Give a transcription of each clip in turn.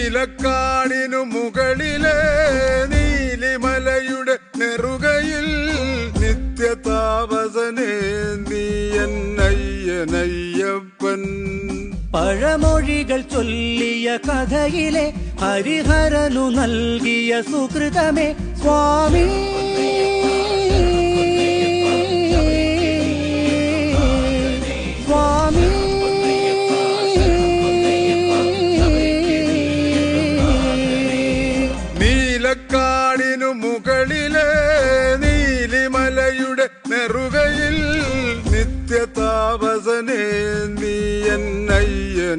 നീലക്കാടിനു മുകളിലെ നീലിമലയുടെ നെറുകയിൽ നിത്യതാപസനേ നീ എന്നയ്യനയ്യപ്പൻ. പഴമൊഴികൾ ചൊല്ലിയ കഥയിലെ ഹരിഹരനു നൽകിയ സുകൃതമേ സ്വാമി. സ്വാമി നീലക്കാടിനു മുകളിലെ നീലിമലയുടെ നെറുകയിൽ നിത്യതാപസനേ നീ എന്നയ്യനയ്യപ്പൻ.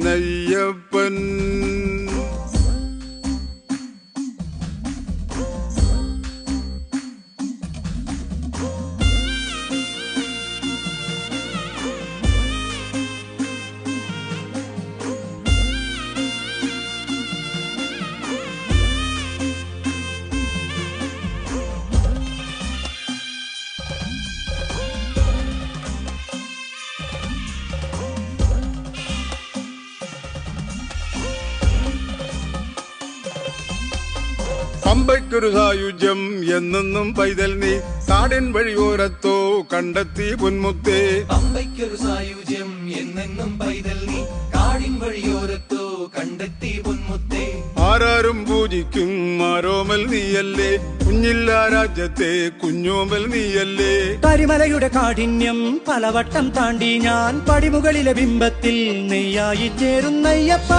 പമ്പയ്ക്കൊരു സായുജ്യം എന്നെന്നും പൈതൽ നീ കാടിൻ വഴിയോരത്തോ കണ്ടെത്തി പൊന്മുത്തേ. പമ്പയ്ക്കൊരു സായുജ്യം എന്നെന്നും പൈതൽ നീ കാടിൻ വഴിയോരത്തോ കണ്ടെത്തി പൊന്മുത്തേ. ആരാരും പൂജിക്കും ആരോമൽ നീയല്ലേ, കുഞ്ഞില്ല രാജ്യത്തെ കുഞ്ഞോമൽ നീയല്ലേ. കരിമലയുടെ കാഠിന്യം പലവട്ടം താണ്ടി ഞാൻ പടിമുകളിലെ ബിംബത്തിൽ നെയ്യായി ചേരുന്നയ്യപ്പ.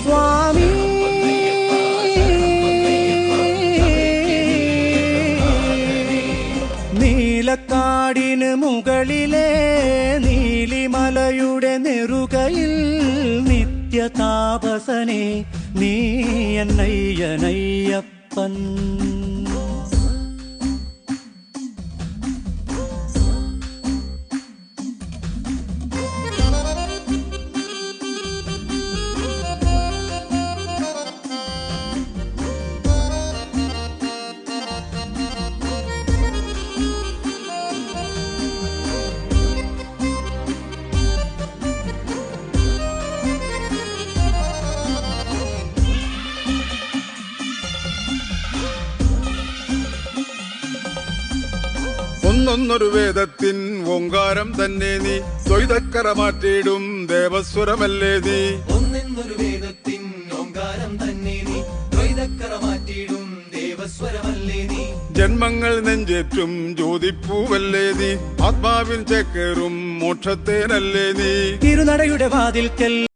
സ്വാമി നീലക്കാടിന് മുകളിലെ നീലിമലയുടെ നെറുകയിൽ നിത്യതാപസനേ നീ എന്നയ്യനയ്യപ്പൻ. ഒന്നൊന്നൊരു വേദത്തിൻ ഓങ്കാരം തന്നെ നീ, ദ്വൈതക്കര മാറ്റിയിടും ദേവസ്വരമല്ലേ നീ. ഒന്നൊരു വേദത്തിൻ ഓങ്കാരം തന്നെ നീ, ദ്വൈതക്കര മാറ്റിയിടും ദേവസ്വരമല്ലേ നീ. ജന്മങ്ങൾ നെഞ്ചേറ്റും ജ്യോതിപ്പൂവല്ലേ നീ, ആത്മാവിൻ ചേക്കേറും മോക്ഷത്തേനല്ലേ നീ. തിരുനടയുടെ വാതിൽക്കൽ